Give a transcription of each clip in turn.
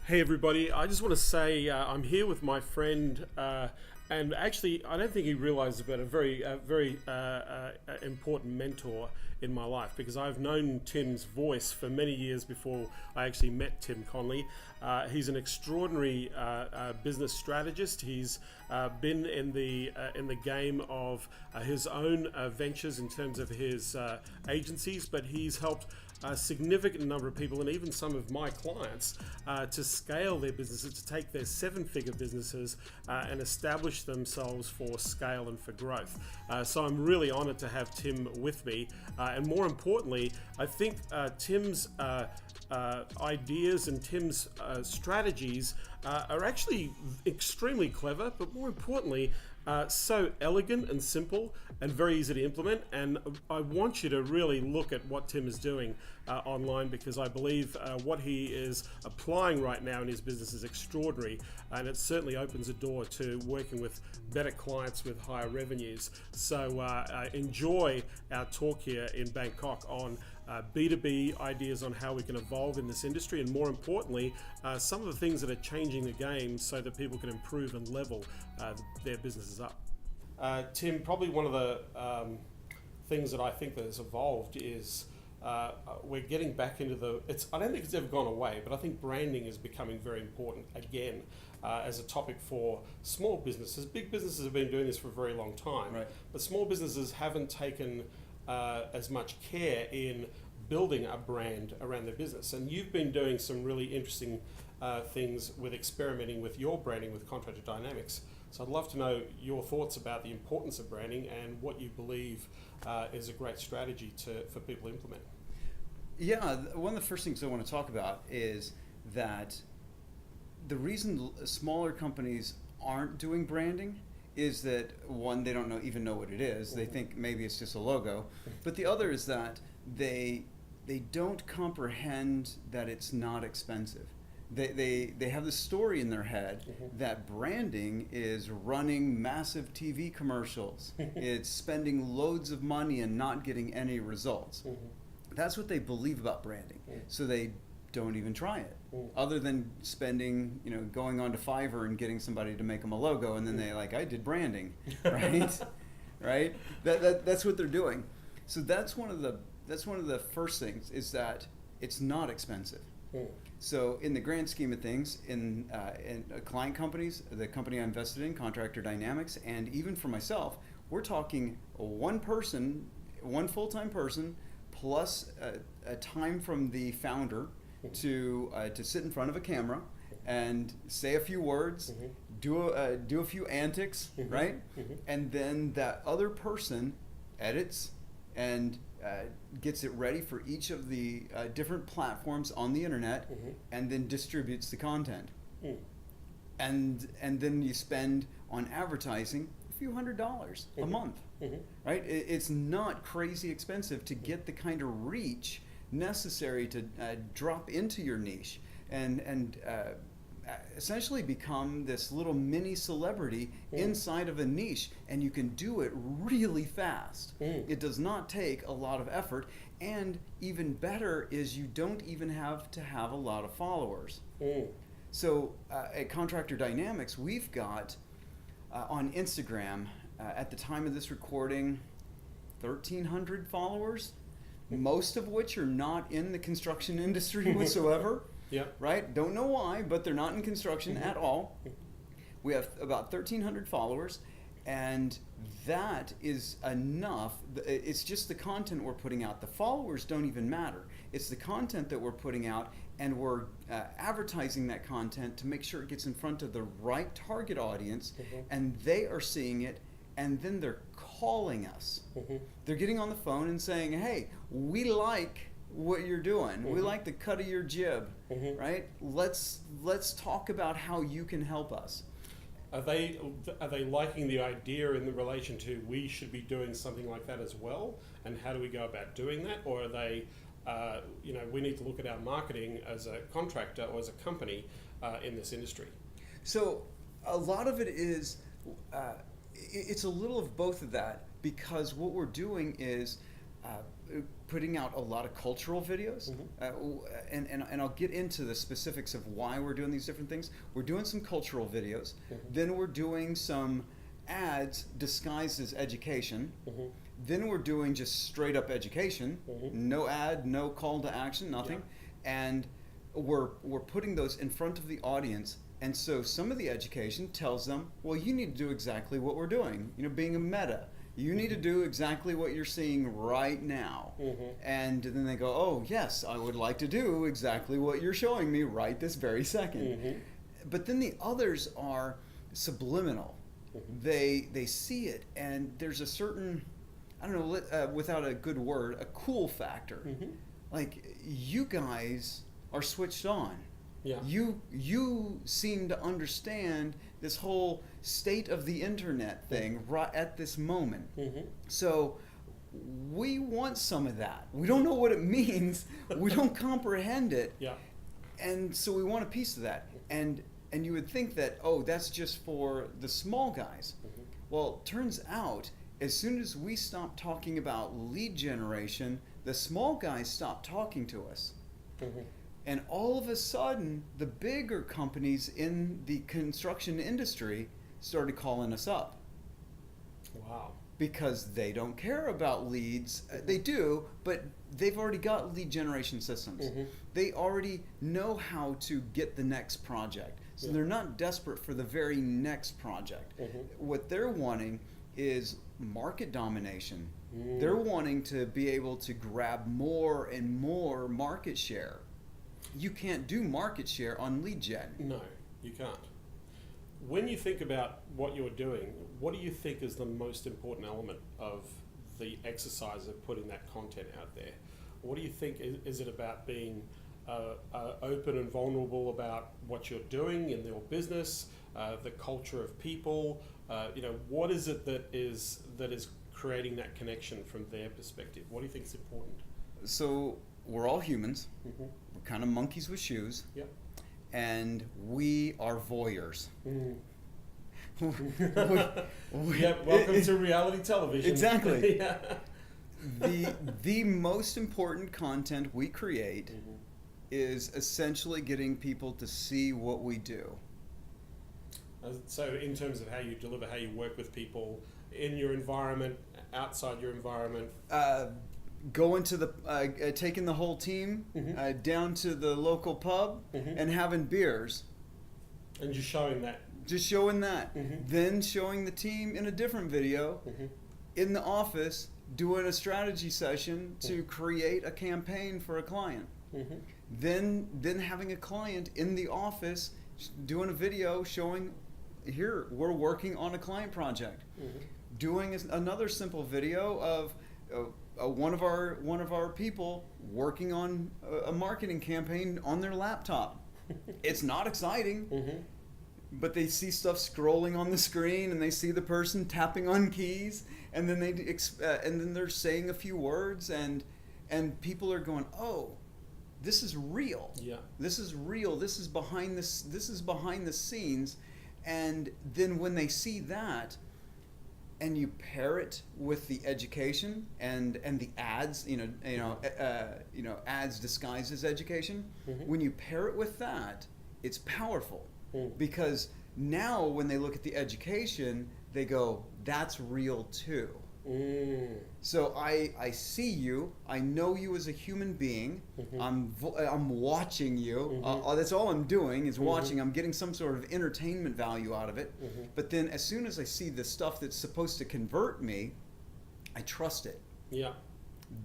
Hey everybody, I just want to say I'm here with my friend, and actually, I don't think he realizes about a very important mentor in my life, because I've known Tim's voice for many years before I actually met Tim Conley. He's an extraordinary business strategist. He's been in the game of his own ventures in terms of his agencies, but he's helped a significant number of people and even some of my clients to scale their businesses, to take their seven-figure businesses and establish themselves for scale and for growth. So I'm really honored to have Tim with me. And more importantly, I think Tim's ideas and Tim's strategies are actually extremely clever, but more importantly, so elegant and simple and very easy to implement. And I want you to really look at what Tim is doing online, because I believe what he is applying right now in his business is extraordinary, and it certainly opens a door to working with better clients with higher revenues. So enjoy our talk here in Bangkok on B2B ideas on how we can evolve in this industry, and more importantly, some of the things that are changing the game so that people can improve and level their businesses up. Tim, probably one of the things that I think that has evolved is we're getting back into I don't think it's ever gone away, but I think branding is becoming very important again as a topic for small businesses. Big businesses have been doing this for a very long time, Right. but small businesses haven't taken as much care in building a brand around their business. And you've been doing some really interesting things with experimenting with your branding with Contractor Dynamics. So I'd love to know your thoughts about the importance of branding and what you believe is a great strategy for people to implement. Yeah, one of the first things I want to talk about is that the reason smaller companies aren't doing branding is that, one, they don't even know what it is. They think maybe it's just a logo. But the other is that they don't comprehend that it's not expensive. They have this story in their head that branding is running massive TV commercials. It's spending loads of money and not getting any results. That's what they believe about branding. So they don't even try it, other than spending, going on to Fiverr and getting somebody to make them a logo, and then I did branding, right? Right? That's what they're doing. So that's one of the first things, is that it's not expensive. So in the grand scheme of things, in client companies, the company I invested in, Contractor Dynamics, and even for myself, we're talking one full-time person, plus a time from the founder to sit in front of a camera and say a few words, do a few antics, right? And then that other person edits and gets it ready for each of the different platforms on the internet, and then distributes the content. And then you spend on advertising a few $100s a month, right? It's not crazy expensive to get the kind of reach necessary to drop into your niche and essentially become this little mini celebrity inside of a niche, and you can do it really fast. It does not take a lot of effort, and even better is you don't even have to have a lot of followers. So at Contractor Dynamics, we've got on Instagram, at the time of this recording, 1,300 followers, most of which are not in the construction industry whatsoever. Yeah. Right? Don't know why, but they're not in construction at all. We have about 1,300 followers, and that is enough. It's just the content we're putting out. The followers don't even matter. It's the content that we're putting out, and we're advertising that content to make sure it gets in front of the right target audience, and they are seeing it, and then they're calling us. They're getting on the phone and saying, hey, we like what you're doing. We like the cut of your jib, right? Let's talk about how you can help us. Are they liking the idea in the relation to we should be doing something like that as well, and how do we go about doing that? Or are they, we need to look at our marketing as a contractor or as a company in this industry? So a lot of it is, it's a little of both of that, because what we're doing is putting out a lot of cultural videos, and I'll get into the specifics of why we're doing these different things. We're doing some cultural videos, then we're doing some ads disguised as education, then we're doing just straight up education, no ad, no call to action, nothing, and we're putting those in front of the audience. And so some of the education tells them, well, you need to do exactly what we're doing, being a meta. You need to do exactly what you're seeing right now. And then they go, oh, yes, I would like to do exactly what you're showing me right this very second. But then the others are subliminal. They see it, and there's a certain, I don't know, without a good word, a cool factor. Like, you guys are switched on. Yeah. You seem to understand this whole state of the internet thing right at this moment. So we want some of that. We don't know what it means. We don't comprehend it. Yeah. And so we want a piece of that. And you would think that, oh, that's just for the small guys. Well, it turns out, as soon as we stop talking about lead generation, the small guys stop talking to us. And all of a sudden, the bigger companies in the construction industry started calling us up. Wow. Because they don't care about leads. They do, but they've already got lead generation systems. They already know how to get the next project. So they're not desperate for the very next project. What they're wanting is market domination. They're wanting to be able to grab more and more market share. You can't do market share on lead gen. No, you can't. When you think about what you're doing, what do you think is the most important element of the exercise of putting that content out there? What do you think, is it about being open and vulnerable about what you're doing in your business, the culture of people? What is it that is creating that connection from their perspective? What do you think is important? So we're all humans. We're kind of monkeys with shoes. Yep. And we are voyeurs. Welcome to reality television. Exactly. The most important content we create is essentially getting people to see what we do. So in terms of how you deliver, how you work with people in your environment, outside your environment? Going to the, taking the whole team down to the local pub and having beers. And just showing that. Just showing that. Then showing the team in a different video in the office doing a strategy session to create a campaign for a client. Then having a client in the office doing a video showing, here, we're working on a client project. Doing another simple video of one of our people working on a marketing campaign on their laptop. It's not exciting, but they see stuff scrolling on the screen, and they see the person tapping on keys, and then they're saying a few words, and people are going, oh, this is real. Yeah, this is real. This is behind this. This is behind the scenes, and then when they see that, and you pair it with the education and the ads, ads disguised as education. When you pair it with that, it's powerful because now when they look at the education, they go, "That's real too." So I see you. I know you as a human being. I'm watching you. That's all I'm doing is watching. I'm getting some sort of entertainment value out of it. But then as soon as I see the stuff that's supposed to convert me, I trust it. Yeah.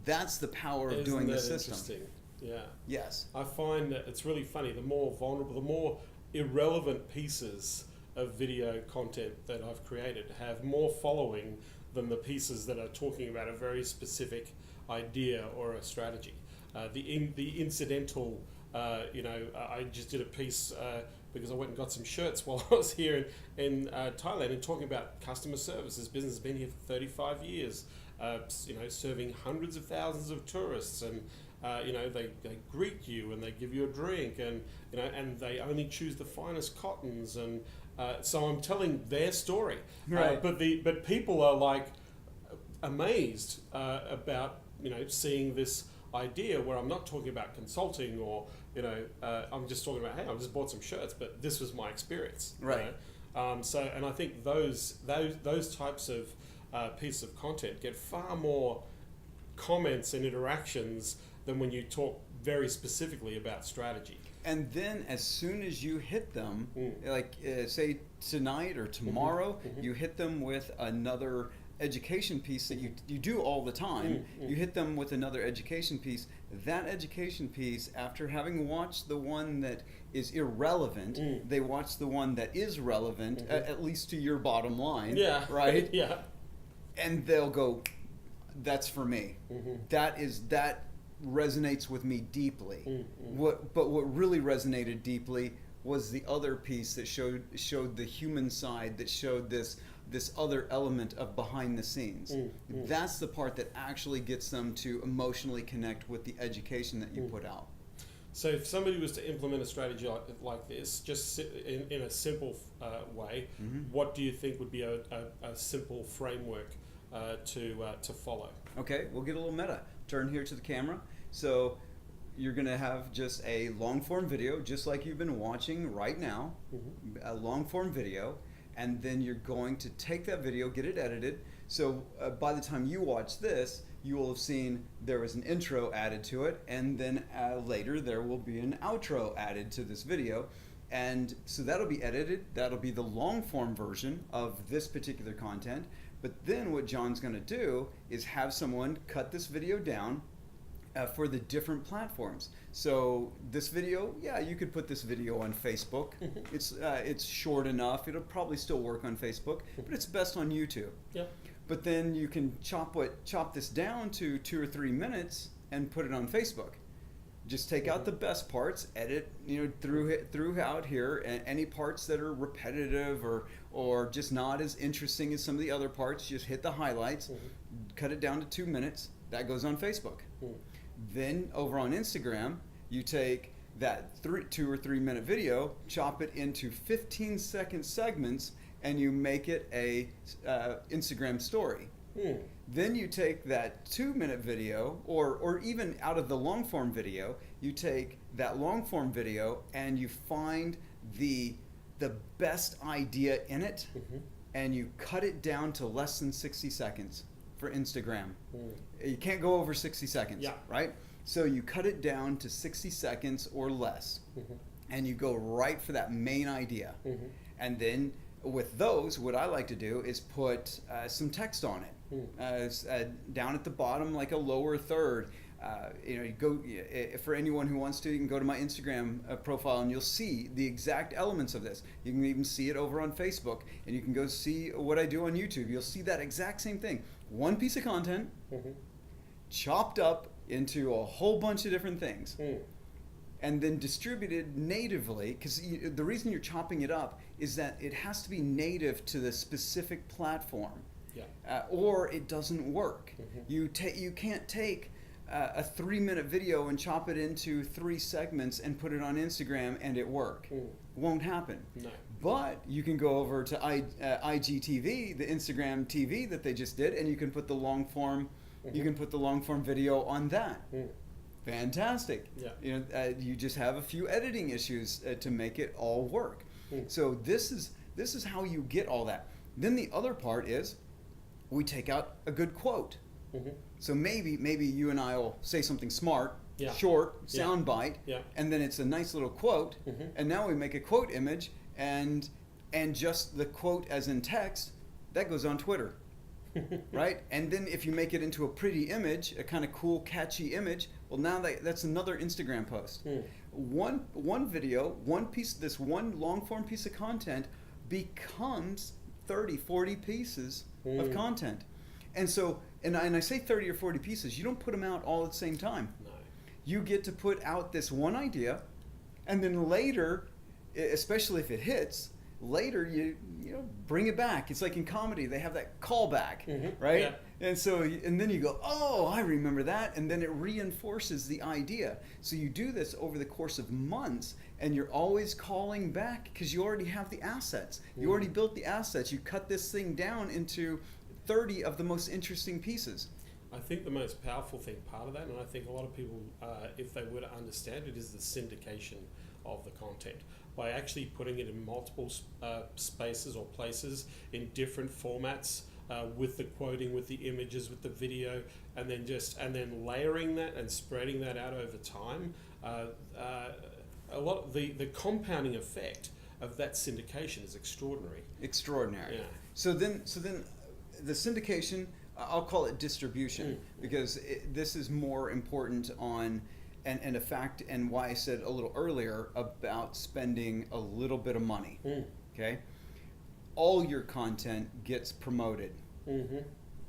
That's the power of doing the system. Interesting? Yeah. Yes. I find that it's really funny. The more vulnerable, the more irrelevant pieces of video content that I've created have more following than the pieces that are talking about a very specific idea or a strategy. The incidental, I just did a piece because I went and got some shirts while I was here in Thailand and talking about customer service. This business has been here for 35 years, serving hundreds of thousands of tourists, and they greet you and they give you a drink, and and they only choose the finest cottons, and so I'm telling their story, right. But people are like amazed about seeing this idea where I'm not talking about consulting or I'm just talking about, hey, I just bought some shirts, but this was my experience. Right. And I think those types of pieces of content get far more comments and interactions than when you talk very specifically about strategy. And then as soon as you hit them, like say tonight or tomorrow, you hit them with another education piece that you do all the time. You hit them with another education piece. That education piece, after having watched the one that is irrelevant, they watch the one that is relevant, at least to your bottom line. Yeah. Right? Yeah. And they'll go, that's for me. That resonates with me deeply. But what really resonated deeply was the other piece that showed the human side, that showed this other element of behind the scenes. That's the part that actually gets them to emotionally connect with the education that you put out. So if somebody was to implement a strategy like this, just in a simple way, what do you think would be a simple framework to follow? Okay, we'll get a little meta. Turn here to the camera. So you're going to have just a long form video, just like you've been watching right now, a long form video, and then you're going to take that video, get it edited. So by the time you watch this, you will have seen there was an intro added to it, and then later there will be an outro added to this video. And so that'll be edited. That'll be the long form version of this particular content. But then what John's going to do is have someone cut this video down for the different platforms. So this video, yeah, you could put this video on Facebook. It's short enough. It'll probably still work on Facebook, but it's best on YouTube. Yeah. But then you can chop this down to 2 or 3 minutes and put it on Facebook. Just take out the best parts, edit, throughout here, and any parts that are repetitive or just not as interesting as some of the other parts, just hit the highlights, cut it down to 2 minutes. That goes on Facebook. Then over on Instagram, you take that 2 or 3 minute video, chop it into 15-second segments, and you make it a Instagram story. Then you take that 2 minute video, or even out of the long form video, you take that long form video and you find the best idea in it, and you cut it down to less than 60 seconds for Instagram. You can't go over 60 seconds, right? So you cut it down to 60 seconds or less, and you go right for that main idea. And then with those, what I like to do is put some text on it, down at the bottom, like a lower third. You go for anyone who wants to, you can go to my Instagram profile and you'll see the exact elements of this. You can even see it over on Facebook, and you can go see what I do on YouTube. You'll see that exact same thing. One piece of content chopped up into a whole bunch of different things, and then distributed natively, because the reason you're chopping it up is that it has to be native to the specific platform, or it doesn't work. You can't take a 3 minute video and chop it into 3 segments and put it on Instagram and it work. Won't happen. No. But you can go over to IGTV, the Instagram TV that they just did, and you can put the long form. You can put the long form video on that. Fantastic. Yeah. You just have a few editing issues to make it all work. So this is how you get all that. Then the other part is we take out a good quote. So maybe you and I will say something smart, short, sound bite, and then it's a nice little quote, and now we make a quote image, and just the quote as in text, that goes on Twitter. Right? And then if you make it into a pretty image, a kind of cool, catchy image, well, now that's another Instagram post. One video, this one long form piece of content becomes 30, 40 pieces of content. And so, and I say 30 or 40 pieces, you don't put them out all at the same time. No. You get to put out this one idea, and then later, especially if it hits, later you bring it back. It's like in comedy, they have that callback, right? Yeah. And then you go, oh, I remember that, and then it reinforces the idea. So you do this over the course of months, and you're always calling back because you already have the assets. You already built the assets. You cut this thing down into 30 of the most interesting pieces. I think the most powerful thing, part of that, and I think a lot of people, if they were to understand it, is the syndication of the content. By actually putting it in multiple spaces or places in different formats, with the quoting, with the images, with the video, and then layering that and spreading that out over time. A lot of the compounding effect of that syndication is extraordinary. Extraordinary. Yeah. So then the syndication, I'll call it distribution, because this is more important on, and a fact, and why I said a little earlier about spending a little bit of money. Okay, all your content gets promoted.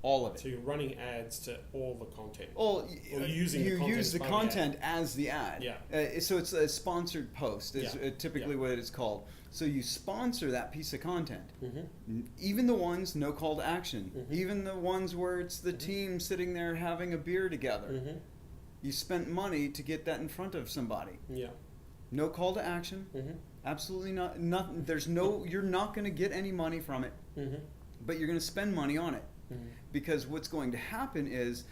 All of it. So you're running ads to all the content. Well, or using you the content use the by content as the ad. Yeah. So it's a sponsored post is typically what it's called. So you sponsor that piece of content. Even the ones no call to action. Even the ones where it's the team sitting there having a beer together. You spent money to get that in front of somebody. Yeah. No call to action. Absolutely not. Nothing. There's no. You're not going to get any money from it. But you're going to spend money on it. Because what's going to happen is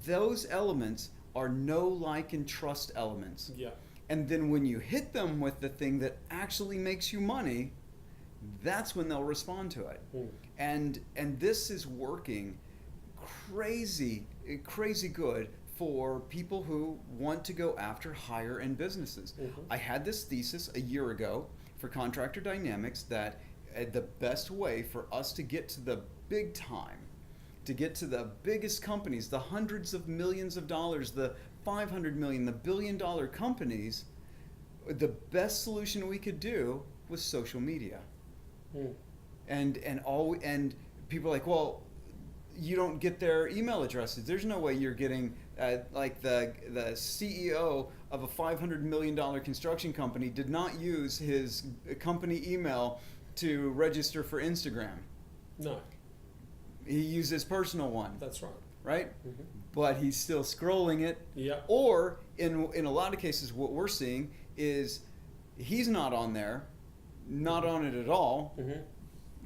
those elements are know, like, and trust elements. Yeah. And then when you hit them with the thing that actually makes you money, that's when they'll respond to it. And this is working crazy good for people who want to go after higher end businesses. I had this thesis a year ago for Contractor Dynamics that the best way for us to get to the big time, to get to the biggest companies, the hundreds of millions of dollars, the 500 million, the $1 billion companies, the best solution we could do was social media. And people are like, well, you don't get their email addresses. There's no way you're getting like the CEO of a $500 million construction company did not use his company email to register for Instagram. No. He used his personal one. That's right. Right? But he's still scrolling it. Yeah. Or in a lot of cases, what we're seeing is he's not on there, not on it at all,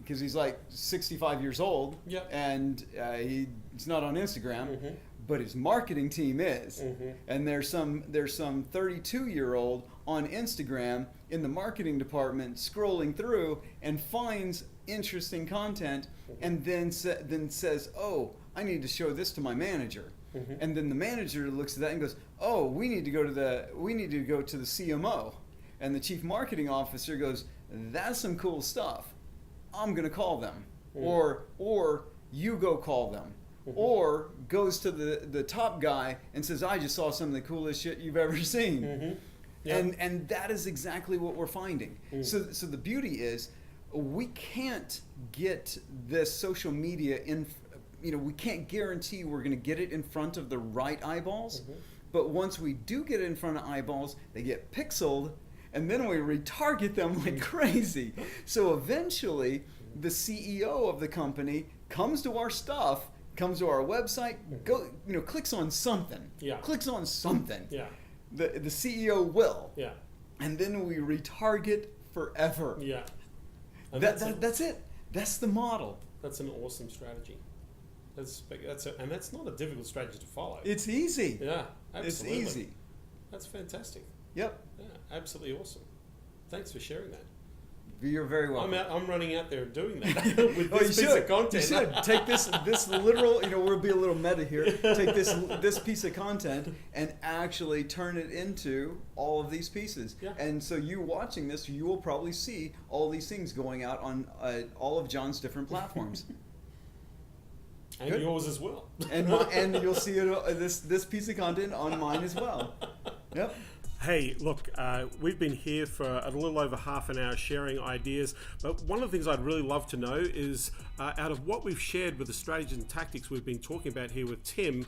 because he's like 65 years old. Yep. And he's not on Instagram. But his marketing team is. And there's some 32-year-old on Instagram in the marketing department scrolling through and finds interesting content and then says, oh, I need to show this to my manager. And then the manager looks at that and goes, oh, we need to go to the CMO. And the chief marketing officer goes, that's some cool stuff. I'm going to call them. Or you go call them. Or goes to the top guy and says, I just saw some of the coolest shit you've ever seen. And that is exactly what we're finding. So the beauty is we can't get this social media in, we can't guarantee we're going to get it in front of the right eyeballs. But once we do get it in front of eyeballs, they get pixeled and then we retarget them like crazy. So eventually the CEO of the company comes to our stuff, comes to our website, clicks on something. Clicks on something. The CEO will. And then we retarget forever. And that's it. That's the model. That's an awesome strategy. And that's not a difficult strategy to follow. It's easy. Yeah, absolutely. It's easy. That's fantastic. Yep. Yeah, absolutely awesome. Thanks for sharing that. You're very welcome. I'm running out there doing that with this piece of content. You should take this literal. We'll be a little meta here. Take this piece of content and actually turn it into all of these pieces. And so you watching this, you will probably see all these things going out on all of John's different platforms. And Good. Yours as well. And you'll see it, this piece of content on mine as well. Yep. Hey, look, we've been here for a little over half an hour sharing ideas, but one of the things I'd really love to know is, out of what we've shared with the strategies and tactics we've been talking about here with Tim,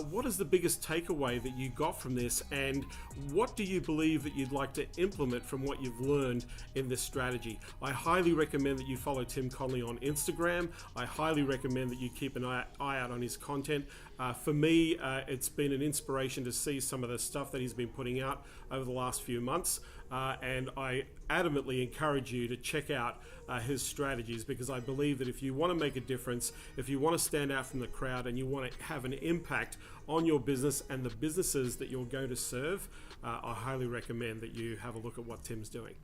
what is the biggest takeaway that you got from this, and what do you believe that you'd like to implement from what you've learned in this strategy? I highly recommend that you follow Tim Connolly on Instagram. I highly recommend that you keep an eye out on his content. For me, it's been an inspiration to see some of the stuff that he's been putting out over the last few months, and I adamantly encourage you to check out his strategies, because I believe that if you want to make a difference, if you want to stand out from the crowd, and you want to have an impact on your business and the businesses that you're going to serve, I highly recommend that you have a look at what Tim's doing.